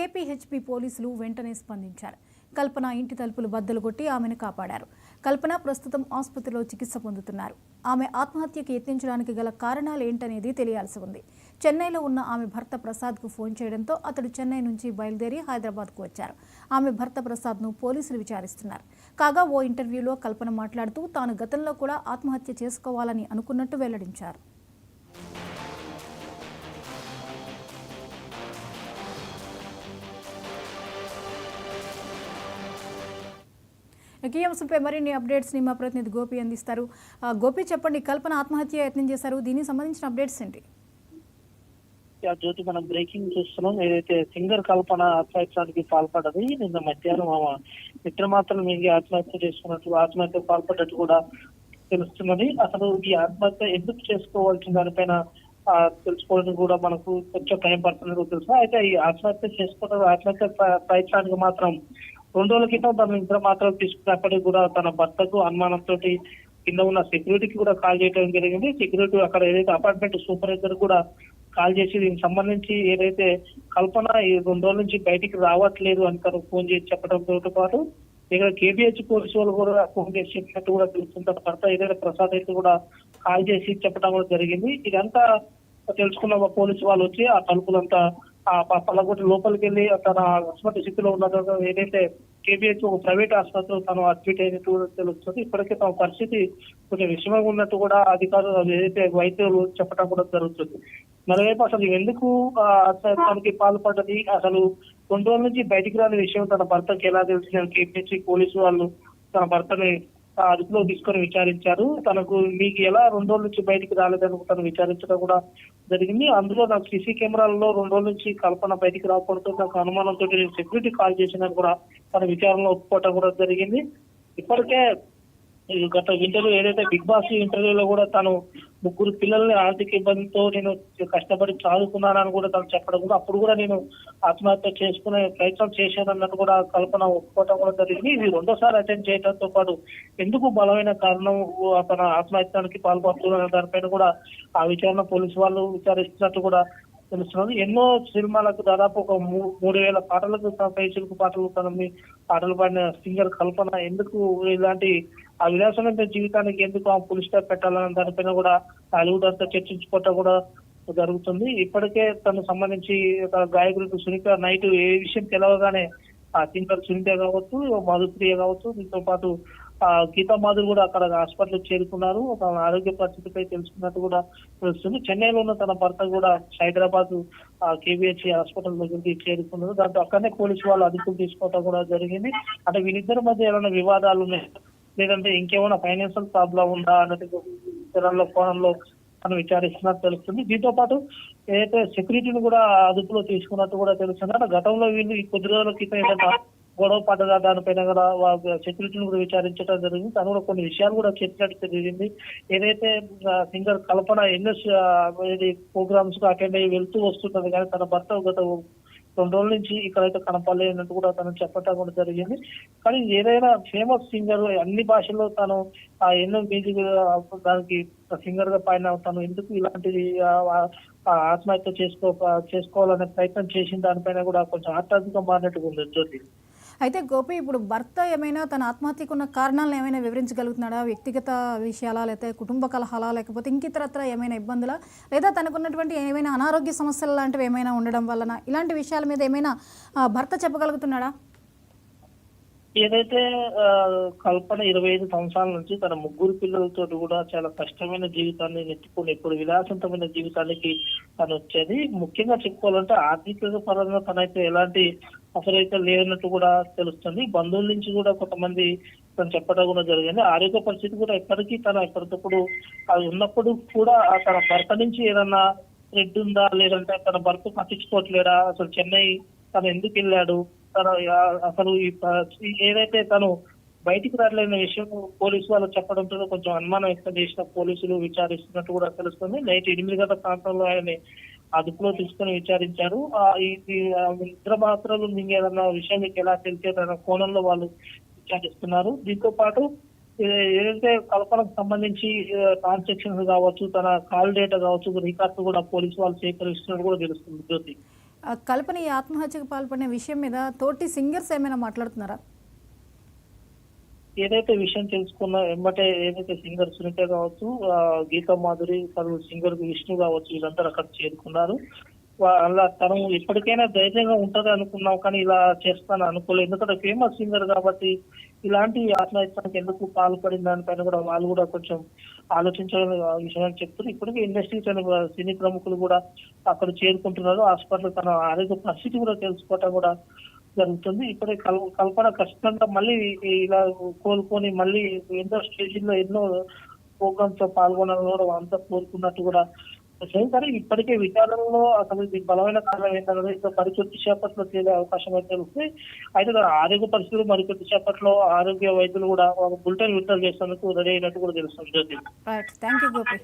KPHP పోలీసులు వెంటనే స్పందించారు. కల్పన ఇంటి తలుపులు బద్దలు కొట్టి ఆమెను కాపాడారు. కల్పన ప్రస్తుతం ఆసుపత్రిలో చికిత్స పొందుతున్నారు. ఆమె ఆత్మహత్యకి యత్నించడానికి గల కారణాలు ఏంటనేది తెలియాల్సి ఉంది. చెన్నైలో ఉన్న ఆమె భర్త ప్రసాద్కు ఫోన్ చేయడంతో అతడు చెన్నై నుంచి బయలుదేరి హైదరాబాద్కు వచ్చారు. ఆమె భర్త ప్రసాద్ను పోలీసులు విచారిస్తున్నారు. కాగా ఓ ఇంటర్వ్యూలో కల్పన మాట్లాడుతూ తాను గతంలో కూడా ఆత్మహత్య చేసుకోవాలని అనుకున్నట్టు వెల్లడించారు. ఈ అంశంపై మరిన్ని అప్డేట్స్ ని మా ప్రతినిధి గోపి అందిస్తారు. గోపి, చెప్పండి, కల్పన ఆత్మహత్య యత్నం చేశారు, దీనికి సంబంధించిన అప్డేట్స్ ఏంటి? జ్యోతి, మనం బ్రేకింగ్ చూస్తున్నాం. ఏదైతే సింగర్ కల్పన ఆత్మహత్యానికి పాల్పడ్డది, నిన్న మధ్యాహ్నం ఆమె నిద్రమాత్రలు మింగి ఆత్మహత్య చేసుకున్నట్టు, ఆత్మహత్య పాల్పడ్డట్టు కూడా తెలుస్తున్నది. అసలు ఈ ఆత్మహత్య ఎందుకు చేసుకోవాల్సిన దానిపైన తెలుసుకోవడానికి కూడా మనకు కొంచెం టైం పడుతున్నట్టు తెలుసు. అయితే ఈ ఆత్మహత్య చేసుకోవడం, ఆత్మహత్య ప్రయత్నానికి మాత్రం 2 రోజుల క్రితం తన నిద్ర మాత్రం తీసుకున్నప్పటికీ కూడా తన భర్తకు అనుమానంతో కింద ఉన్న సెక్యూరిటీకి కూడా కాల్ చేయడం జరిగింది. సెక్యూరిటీ అక్కడ ఏదైతే అపార్ట్మెంట్ సూపర్వైజర్ కూడా కాల్ చేసి దీనికి సంబంధించి ఏదైతే కల్పన ఈ 2 రోజుల నుంచి బయటికి రావట్లేదు అని తను ఫోన్ చేసి చెప్పడంతో పాటు ఇక్కడ కేబిహెచ్ పోలీసు వాళ్ళు కూడా ఫోన్ చేసి చెప్పినట్టు కూడా తెలుస్తుంది. తన భర్త ఏదైతే ప్రసాద్ అయితే కూడా కాల్ చేసి చెప్పడం కూడా జరిగింది. ఇదంతా తెలుసుకున్న పోలీసు వాళ్ళు వచ్చి ఆ తలుపులంతా పల్లగొట్టి లోపలికి వెళ్ళి తన అస్మతి స్థితిలో ఉన్న ఏదైతే కేబిహెచ్ ఒక ప్రైవేట్ ఆసుపత్రిలో తను అడ్మిట్ అయినట్టు తెలుస్తుంది. ఇప్పటికే తమ పరిస్థితి కొంచెం విషమంగా ఉన్నట్టు కూడా అధికారులు ఏదైతే వైద్యులు చెప్పడం కూడా జరుగుతుంది. మరోవైపు అసలు ఎందుకు తనకి పాల్పడ్డది, అసలు 2 రోజుల నుంచి బయటికి రాని విషయం తన భర్తకి ఎలా తెలిసిందని కేబిహెచ్ పోలీసు వాళ్ళు తన భర్తని అదుపులో తీసుకొని విచారించారు. తనకు మీకు ఎలా 2 రోజుల నుంచి బయటికి రాలేదని తను విచారించడం కూడా జరిగింది. అందులో నాకు సీసీ కెమెరాలలో 2 రోజుల నుంచి కల్పన బయటికి రాకపోవడంతో నాకు అనుమానంతో సెక్యూరిటీ కాల్ చేసిందని కూడా తన విచారణలో ఒప్పుకోవటం కూడా జరిగింది. ఇప్పటికే గత ఇంటర్వ్యూ ఏదైతే బిగ్ బాస్ ఇంటర్వ్యూలో కూడా తను 3 పిల్లల్ని ఆర్థిక ఇబ్బందితో నేను కష్టపడి చదువుకున్నానని కూడా తను చెప్పడం కూడా, అప్పుడు కూడా నేను ఆత్మహత్య చేసుకునే ప్రయత్నం చేశానన్నట్టు కూడా కల్పన ఒప్పుకోవటం కూడా జరిగింది. ఇది 2వ సారి అటెండ్ చేయడంతో పాటు ఎందుకు బలమైన కారణం తన ఆత్మహత్యానికి పాల్పడుతున్న దానిపైన కూడా ఆ విచారణ పోలీసు వాళ్ళు విచారిస్తున్నట్టు కూడా తెలుస్తున్నది. ఎన్నో సినిమాలకు దాదాపు ఒక 3000 పాటలకు పైచిలకు పాటలు పాటలు పాడిన సింగర్ కల్పన ఎందుకు ఇలాంటి ఆ విలాసమైన జీవితానికి ఎందుకు ఆ పులి స్టాప్ పెట్టాలన్న దానిపైన కూడా టాలీవుడ్ అంతా చర్చించుకోవటం కూడా జరుగుతుంది. ఇప్పటికే తనకు సంబంధించి గాయకులకు సునీత నైట్ ఏ విషయం తెలవగానే ఆ సింగర్ సునీత కావచ్చు, మధుప్రియ కావచ్చు, దీంతో పాటు గీతా మాధురి కూడా అక్కడ హాస్పిటల్ చేరుకున్నారు. తన ఆరోగ్య పరిస్థితిపై తెలుసుకున్నట్టు కూడా తెలుస్తుంది. చెన్నైలో ఉన్న తన భర్త కూడా హైదరాబాద్ కేబిహెచ్ హాస్పిటల్ దగ్గరికి చేరుకున్నారు. దాంతో అక్కడనే పోలీసు వాళ్ళు అదుపులు తీసుకోవడం కూడా జరిగింది. అంటే వీళ్ళిద్దరి మధ్య ఏమైనా వివాదాలు ఉన్నాయి, లేదంటే ఇంకేమైనా ఫైనాన్షియల్ ప్రాబ్లం ఉందా అన్నది కోణంలో మనం విచారిస్తున్నట్టు తెలుస్తుంది. దీంతో పాటు ఏదైతే సెక్యూరిటీని కూడా అదుపులో తీసుకున్నట్టు కూడా తెలుస్తుంది. గతంలో వీళ్ళు ఈ కొద్ది రోజుల క్రితం ఏదైనా గొడవ పడ్డదా దానిపైన కూడా సెక్యూరిటీని కూడా విచారించడం జరిగింది. తను కూడా కొన్ని విషయాలు కూడా చెప్పినట్టు జరిగింది. ఏదైతే సింగర్ కల్పన ఎన్నో ప్రోగ్రామ్స్ కు అటెండ్ అయ్యి వెళ్తూ వస్తుంటది, కానీ తన భర్త గత 2 రోజుల నుంచి ఇక్కడైతే కనపడలేనట్టు కూడా తను చెప్పటం కూడా జరిగింది. కానీ ఏదైనా ఫేమస్ సింగర్ అన్ని భాషల్లో తను ఎన్నో మ్యూజిక్ దానికి సింగర్ గా పైన తను ఎందుకు ఇలాంటిది ఆత్మహత్య చేసుకోవాలనే ప్రయత్నం చేసిన దానిపైన కూడా కొంచెం ఆత్మహత్యగా మారినట్టుగా ఉంది జ్యోతి. అయితే గోపి, ఇప్పుడు భర్త ఏమైనా తన ఆత్మహత్యకు ఉన్న కారణాలను ఏమైనా వివరించగలుగుతున్నాడా? వ్యక్తిగత విషయాలా, లేకపోతే కుటుంబ కలహాలా, లేకపోతే ఇంకితరత్ర ఏమైనా ఇబ్బందులా, లేదా తనకున్నటువంటి ఏమైనా అనారోగ్య సమస్యలు లాంటివి ఏమైనా ఉండడం వలన ఇలాంటి విషయాల మీద ఏమైనా భర్త చెప్పగలుగుతున్నాడా? ఏదైతే కల్పన 25 సంవత్సరాల నుంచి తన 3 పిల్లలతో కూడా చాలా కష్టమైన జీవితాన్ని నెట్టుకుని ఇప్పుడు విలాసవంతమైన జీవితానికి తను వచ్చేది. ముఖ్యంగా చెప్పుకోవాలంటే ఆర్థిక పరంగా తనైతే ఎలాంటి అసలైతే లేనట్టు కూడా తెలుస్తుంది. బంధువుల నుంచి కూడా కొంతమంది తను చెప్పడం కూడా జరిగింది. ఆరోగ్య పరిస్థితి కూడా ఎప్పటికీ తన ఎప్పటికప్పుడు అది ఉన్నప్పుడు కూడా తన భర్త నుంచి ఏదన్నా థ్రెడ్ ఉందా, లేదంటే తన భర్త పట్టించుకోవట్లేడా, అసలు చెన్నై తను ఎందుకు వెళ్ళాడు, తను అసలు ఏదైతే తను బయటికి రాలేని విషయం పోలీసు వాళ్ళు చెప్పడంతో కొంచెం అనుమానం వ్యక్తం చేసిన పోలీసులు విచారిస్తున్నట్టు కూడా తెలుస్తుంది. నైట్ 8 గంటల ప్రాంతంలో ఆయన అదుపులో తీసుకుని విచారించారు. నిద్ర మాత్రలు ఏదన్నా విషయం మీకు ఎలా తెలిసేదన్న కోణంలో వాళ్ళు విచారిస్తున్నారు. దీంతో పాటు ఏదైతే కల్పనకు సంబంధించి ట్రాన్సాక్షన్స్ కావచ్చు, తన కాల్ డేటా కావచ్చు, రికార్డు కూడా పోలీసు వాళ్ళు సేకరిస్తున్నట్టు కూడా తెలుస్తుంది జ్యోతి. కల్పన ఈ ఆత్మహత్యకు పాల్పడిన విషయం మీద తోటి సింగర్స్ ఏమైనా మాట్లాడుతున్నారా? ఏదైతే విషయం తెలుసుకున్న వెంబటే ఏదైతే సింగర్ సునీత కావచ్చు, గీతా మాధురి, సింగర్ విష్ణు కావచ్చు, వీళ్ళందరూ అక్కడ చేరుకున్నారు. అలా తను ఇప్పటికైనా ధైర్యంగా ఉంటది అనుకున్నాం, కానీ ఇలా చేస్తాను అనుకోలేదు. ఎందుకంటే ఫేమస్ సింగర్ కాబట్టి ఇలాంటి ఆత్మహత్యానికి ఎందుకు పాల్పడిన దానిపైన కూడా వాళ్ళు కూడా కొంచెం ఆలోచించాలని విషయాన్ని చెప్తున్నారు. ఇప్పటికే ఇండస్ట్రీ సినీ ప్రముఖులు కూడా అక్కడ చేరుకుంటున్నారు. హాస్పిటల్ తన ఆరోగ్య పరిస్థితి కూడా తెలుసుకోవటం కూడా జరుగుతుంది. ఇప్పుడే కల్పన ఖచ్చితంగా మళ్ళీ ఇలా కోలుకొని మళ్ళీ ఎన్నో స్టేజీల్లో ఎన్నో ప్రోగ్రామ్స్ లో పాల్గొనాలని కూడా అంతా కోరుకున్నట్టు కూడా కానీ ఇప్పటికే విచారణలో అసలు దీనికి బలమైన కారణం ఏంటన్నది ఇంకా మరికొద్ది సేపట్లో తేలే అవకాశం అయితే ఉంది. అయితే దాని ఆరోగ్య పరిస్థితులు మరికొద్ది సేపట్లో ఆరోగ్య వైద్యులు కూడా బులెటిన్ విడుదల చేసేందుకు రెడీ అయినట్టు కూడా తెలుస్తుంది. Right, thank you Gopi.